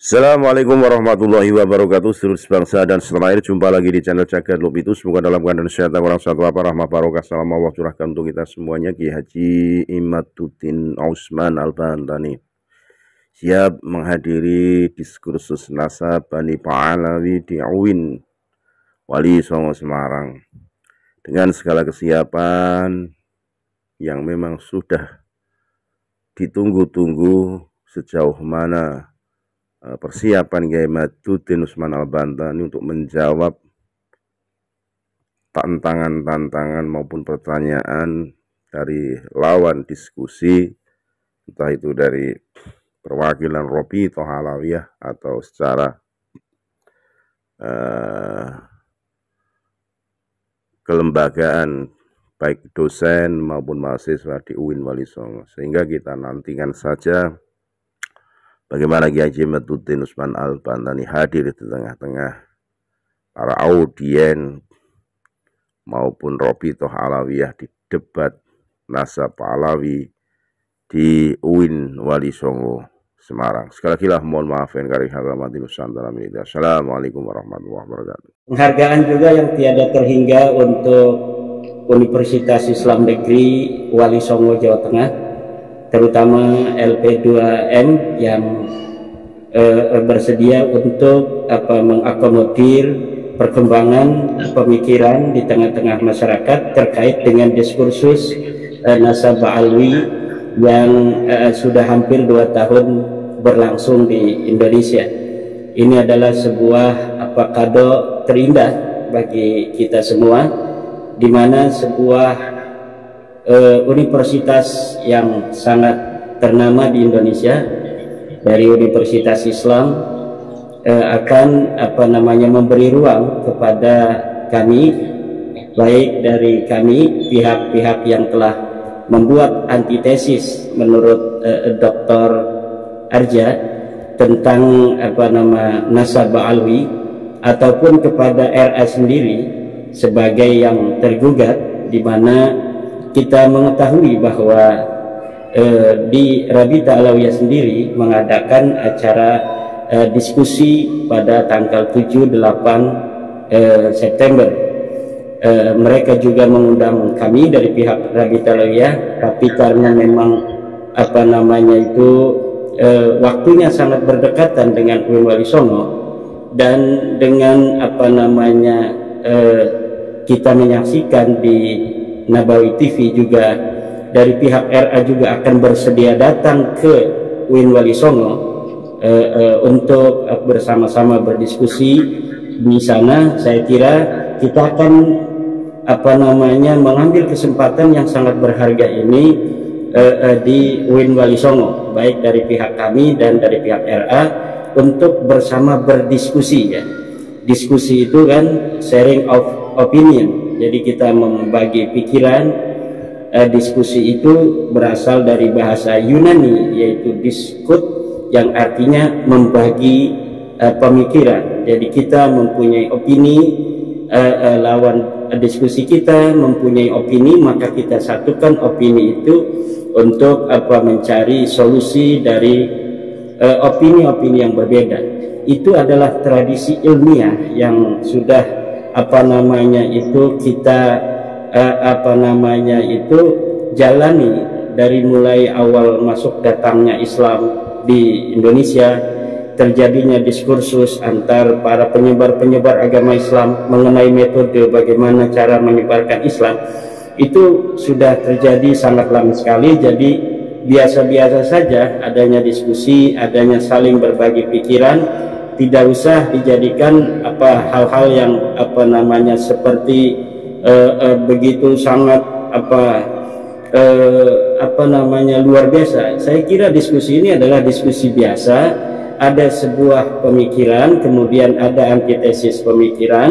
Assalamualaikum warahmatullahi wabarakatuh. Seluruh bangsa dan setanah air, jumpa lagi di channel Jagat Lobitu. Semoga dalam keadaan sehat dan orang satu apa rahmah barokah salam Allah curahkan untuk kita semuanya. Ki Haji Imaduddin Usman Al-Bantani siap menghadiri diskursus nasab Bani Pahlawi di UIN Wali Songo Semarang dengan segala kesiapan yang memang sudah ditunggu-tunggu sejauh mana persiapan Kiai Imaduddin Usman Al-Bantani untuk menjawab tantangan-tantangan maupun pertanyaan dari lawan diskusi, entah itu dari perwakilan Robitoh Alawiyah atau secara kelembagaan baik dosen maupun mahasiswa di UIN Wali Songo. Sehingga kita nantikan saja bagaimana Kiai Haji Imaduddin Usman Al-Bantani hadir di tengah-tengah para audien maupun Robitoh Alawiyah di debat nasab Pahlawi di UIN Wali Songo Semarang. Sekali lagi lah mohon maaf yang kari hormati Nusantara Militer. Assalamualaikum warahmatullahi wabarakatuh. Penghargaan juga yang tiada terhingga untuk Universitas Islam Negeri Wali Songo Jawa Tengah, terutama LP2M yang bersedia untuk mengakomodir perkembangan pemikiran di tengah-tengah masyarakat terkait dengan diskursus nasab Alwi yang sudah hampir 2 tahun berlangsung di Indonesia. Ini adalah sebuah kado terindah bagi kita semua, di mana sebuah universitas yang sangat ternama di Indonesia dari Universitas Islam akan memberi ruang kepada kami, baik dari kami pihak-pihak yang telah membuat antitesis menurut Dr. Arja tentang nasab Alwi, ataupun kepada RA sendiri sebagai yang tergugat, di mana kita mengetahui bahwa di Rabita Alawiyah sendiri mengadakan acara diskusi pada tanggal 7-8 September. Mereka juga mengundang kami dari pihak Rabita Alawiyah, tapi karena memang waktunya sangat berdekatan dengan UIN Wali Songo, dan dengan kita menyaksikan di Nabawi TV juga dari pihak RA juga akan bersedia datang ke UIN Wali Songo untuk bersama-sama berdiskusi di sana. Saya kira kita akan mengambil kesempatan yang sangat berharga ini di UIN Wali Songo, baik dari pihak kami dan dari pihak RA, untuk bersama berdiskusi ya. Diskusi itu kan sharing of opinion, jadi kita membagi pikiran. Diskusi itu berasal dari bahasa Yunani, yaitu diskut, yang artinya membagi pemikiran. Jadi kita mempunyai opini, lawan diskusi kita mempunyai opini, maka kita satukan opini itu untuk mencari solusi dari opini-opini yang berbeda. Itu adalah tradisi ilmiah yang sudah kita jalani dari mulai awal masuk datangnya Islam di Indonesia. Terjadinya diskursus antar para penyebar agama Islam mengenai metode bagaimana cara menyebarkan Islam, itu sudah terjadi sangat lama sekali. Jadi biasa-biasa saja adanya diskusi, adanya saling berbagi pikiran, tidak usah dijadikan hal-hal yang seperti begitu sangat luar biasa. Saya kira diskusi ini adalah diskusi biasa. Ada sebuah pemikiran, kemudian ada antitesis pemikiran,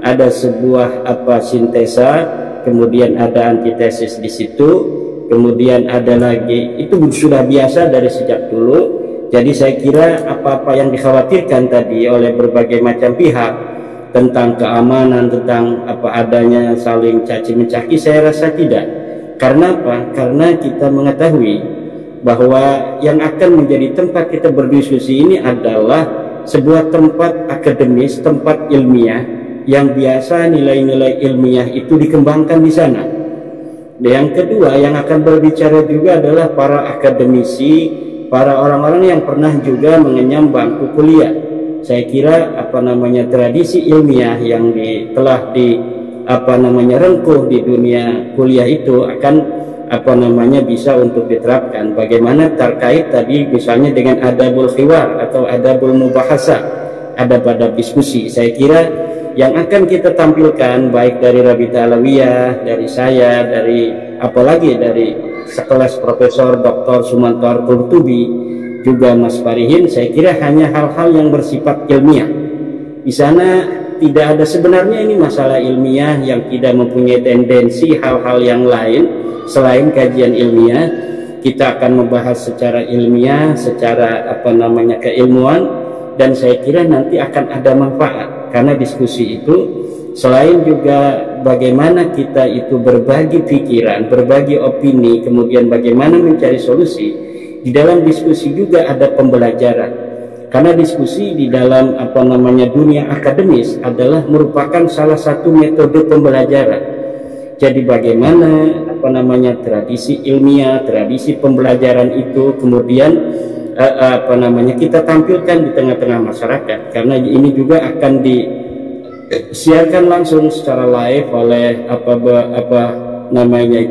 ada sebuah sintesa, kemudian ada antitesis di situ, kemudian ada lagi, itu sudah biasa dari sejak dulu. Jadi saya kira apa-apa yang dikhawatirkan tadi oleh berbagai macam pihak tentang keamanan, tentang adanya saling caci mencaci, saya rasa tidak. Karena apa? Karena kita mengetahui bahwa yang akan menjadi tempat kita berdiskusi ini adalah sebuah tempat akademis, tempat ilmiah yang biasa nilai-nilai ilmiah itu dikembangkan di sana. Dan yang kedua yang akan berbicara juga adalah para akademisi, para orang-orang yang pernah juga mengenyam bangku kuliah. Saya kira tradisi ilmiah yang telah rengkuh di dunia kuliah itu akan bisa untuk diterapkan. Bagaimana terkait tadi misalnya dengan adabul hiwar atau adabul mubahasa, adab-adab diskusi. Saya kira yang akan kita tampilkan baik dari Rabita Alawiyah, dari saya, dari apalagi dari sekelas Profesor Dr. Sumanto Qurtubi, juga Mas Farihin, saya kira hanya hal-hal yang bersifat ilmiah. Di sana tidak ada sebenarnya ini masalah ilmiah yang tidak mempunyai tendensi hal-hal yang lain selain kajian ilmiah. Kita akan membahas secara ilmiah, secara keilmuan, dan saya kira nanti akan ada manfaat karena diskusi itu selain juga bagaimana kita itu berbagi pikiran, berbagi opini, kemudian bagaimana mencari solusi. Di dalam diskusi juga ada pembelajaran, karena diskusi di dalam dunia akademis adalah merupakan salah satu metode pembelajaran. Jadi bagaimana tradisi ilmiah, tradisi pembelajaran itu kemudian kita tampilkan di tengah-tengah masyarakat, karena ini juga akan disiarkan langsung secara live oleh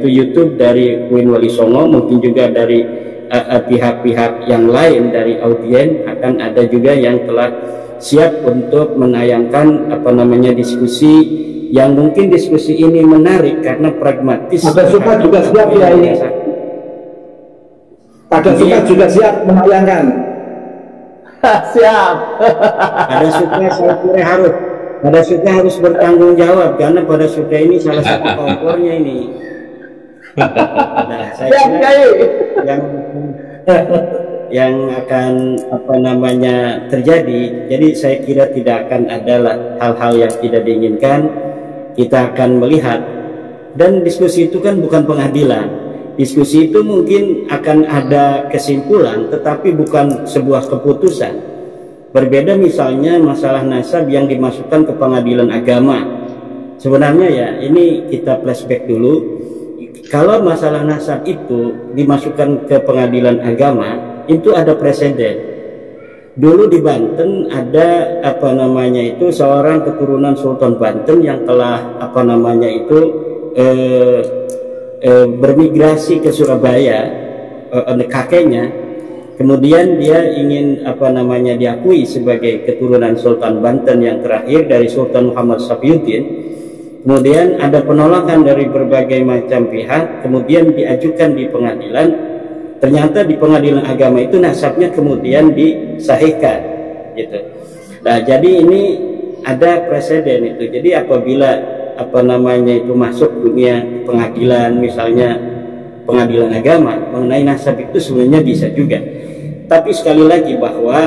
YouTube dari UIN Wali Songo, mungkin juga dari pihak-pihak yang lain dari audien. Akan ada juga yang telah siap untuk menayangkan diskusi yang mungkin diskusi ini menarik karena pragmatis. Ada suka juga siap ya ini. Ada suka juga siap menayangkan. Siap. Ada suka saya kira harus. Pada suka harus bertanggung jawab karena pada suka ini salah satu kompornya ini. Nah, saya kira yang akan terjadi. Jadi saya kira tidak akan ada hal-hal yang tidak diinginkan. Kita akan melihat, dan diskusi itu kan bukan pengadilan. Diskusi itu mungkin akan ada kesimpulan, tetapi bukan sebuah keputusan. Berbeda misalnya masalah nasab yang dimasukkan ke pengadilan agama. Sebenarnya ya ini kita flashback dulu. Kalau masalah nasab itu dimasukkan ke pengadilan agama, itu ada presiden. Dulu di Banten ada seorang keturunan Sultan Banten yang telah bermigrasi ke Surabaya, kakeknya. Kemudian dia ingin diakui sebagai keturunan Sultan Banten yang terakhir dari Sultan Muhammad Safiuddin. Kemudian ada penolakan dari berbagai macam pihak, kemudian diajukan di pengadilan. Ternyata di pengadilan agama itu nasabnya kemudian disahihkan, gitu. Nah, jadi ini ada presiden itu. Jadi apabila itu masuk dunia pengadilan, misalnya pengadilan agama mengenai nasab itu sebenarnya bisa juga. Tapi sekali lagi bahwa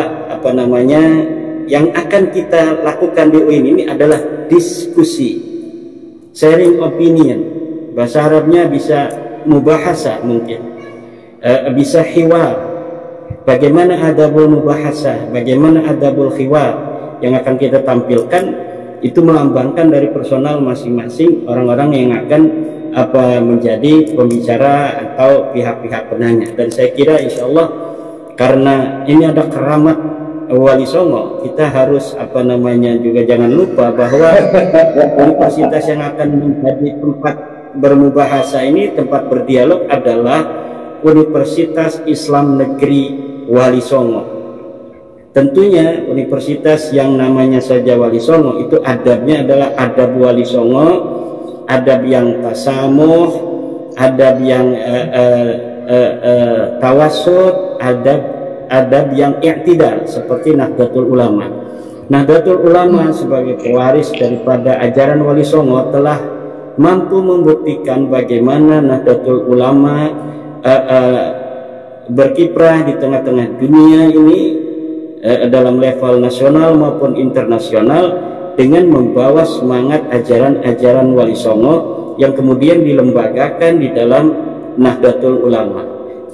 yang akan kita lakukan di UIN ini adalah diskusi, sharing opinion. Bahasa Arabnya bisa mubahasa mungkin. Bisa hiwar. Bagaimana adabul mubahasa, bagaimana adabul hiwar yang akan kita tampilkan itu melambangkan dari personal masing-masing orang-orang yang akan menjadi pembicara atau pihak-pihak penanya. Dan saya kira insya Allah karena ini ada keramat Wali Songo, kita harus juga jangan lupa bahwa universitas yang akan menjadi tempat bermubahasa ini, tempat berdialog adalah Universitas Islam Negeri Wali Songo. Tentunya universitas yang namanya saja Wali Songo itu adabnya adalah adab Wali Songo, adab yang tasamuh, adab yang tawasud, adab yang i'tidal seperti Nahdlatul Ulama. Nahdlatul Ulama sebagai pewaris daripada ajaran Wali Songo telah mampu membuktikan bagaimana Nahdlatul Ulama berkiprah di tengah-tengah dunia ini dalam level nasional maupun internasional dengan membawa semangat ajaran-ajaran Wali Songo yang kemudian dilembagakan di dalam Nahdlatul Ulama.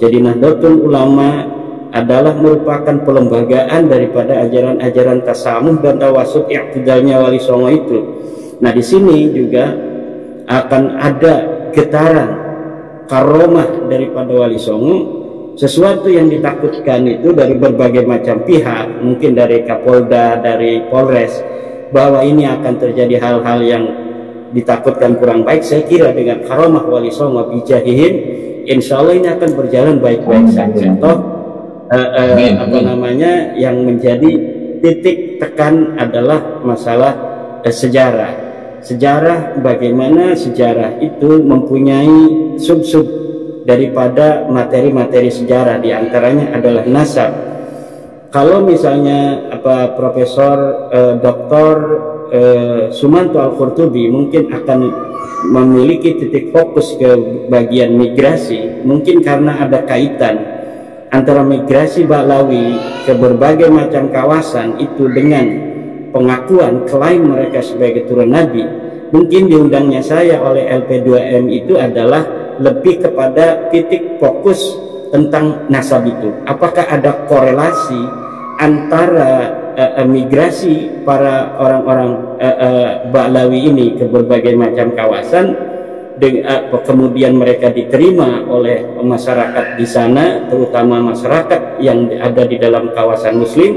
Jadi Nahdlatul Ulama adalah merupakan pelembagaan daripada ajaran-ajaran tasamuh dan tawasut i'tidalnya Wali Songo itu. Nah, di sini juga akan ada getaran karomah daripada Wali Songo, sesuatu yang ditakutkan itu dari berbagai macam pihak, mungkin dari Kapolda, dari Polres, bahwa ini akan terjadi hal-hal yang ditakutkan kurang baik. Saya kira dengan karomah Wali Songo bijahihin, insya Allah ini akan berjalan baik-baik saja. Toh apa namanya, yang menjadi titik tekan adalah masalah sejarah, bagaimana sejarah itu mempunyai sub-sub daripada materi-materi sejarah, diantaranya adalah nasab. Kalau misalnya Profesor Dr. Sumanto Al-Qurtubi mungkin akan memiliki titik fokus ke bagian migrasi, mungkin karena ada kaitan antara migrasi Ba'lawi ke berbagai macam kawasan itu dengan pengakuan klaim mereka sebagai keturunan Nabi. Mungkin diundangnya saya oleh LP2M itu adalah lebih kepada titik fokus tentang nasab itu. Apakah ada korelasi antara migrasi para orang-orang Ba'lawi ini ke berbagai macam kawasan, kemudian mereka diterima oleh masyarakat di sana, terutama masyarakat yang ada di dalam kawasan Muslim,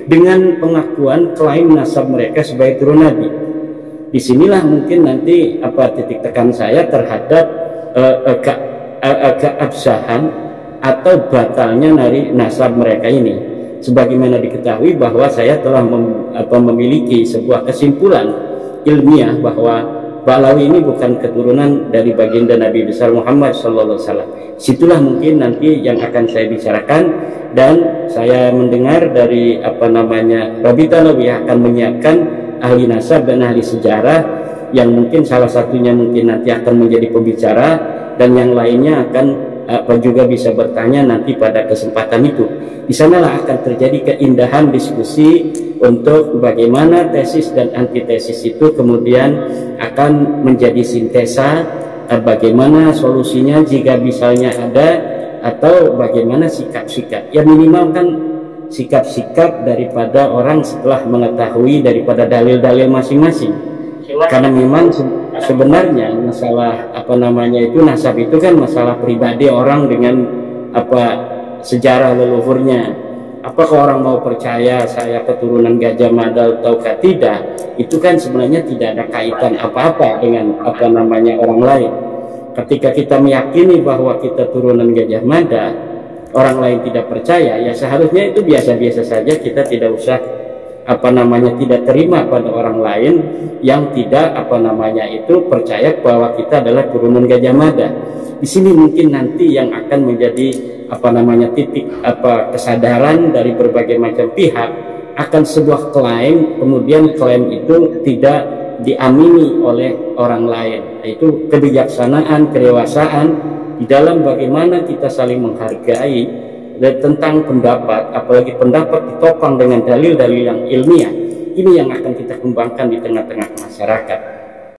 dengan pengakuan klaim nasab mereka sebagai turun Nabi. Disinilah mungkin nanti titik tekan saya terhadap keabsahan atau batalnya dari nasab mereka ini. Sebagaimana diketahui bahwa saya telah memiliki sebuah kesimpulan ilmiah bahwa Ba'lawi ini bukan keturunan dari baginda Nabi besar Muhammad SAW. Situlah mungkin nanti yang akan saya bicarakan, dan saya mendengar dari Rabita Alawiyah akan menyiapkan ahli nasab dan ahli sejarah, yang mungkin salah satunya mungkin nanti akan menjadi pembicara, dan yang lainnya akan juga bisa bertanya nanti pada kesempatan itu. Di sanalah akan terjadi keindahan diskusi untuk bagaimana tesis dan antitesis itu kemudian akan menjadi sintesa, bagaimana solusinya jika misalnya ada, atau bagaimana sikap-sikap. Ya minimal kan sikap-sikap daripada orang setelah mengetahui daripada dalil-dalil masing-masing. Karena memang sebenarnya masalah itu nasab itu kan masalah pribadi orang dengan sejarah leluhurnya. Apakah orang mau percaya saya keturunan Gajah Mada ataukah tidak, itu kan sebenarnya tidak ada kaitan apa-apa dengan orang lain. Ketika kita meyakini bahwa kita turunan Gajah Mada, orang lain tidak percaya, ya seharusnya itu biasa-biasa saja. Kita tidak usah tidak terima pada orang lain yang tidak percaya bahwa kita adalah turunan Gajah Mada. Di sini mungkin nanti yang akan menjadi titik kesadaran dari berbagai macam pihak akan sebuah klaim, kemudian klaim itu tidak diamini oleh orang lain. Itu kebijaksanaan, kedewasaan di dalam bagaimana kita saling menghargai tentang pendapat, apalagi pendapat ditopang dengan dalil-dalil yang ilmiah. Ini yang akan kita kembangkan di tengah-tengah masyarakat.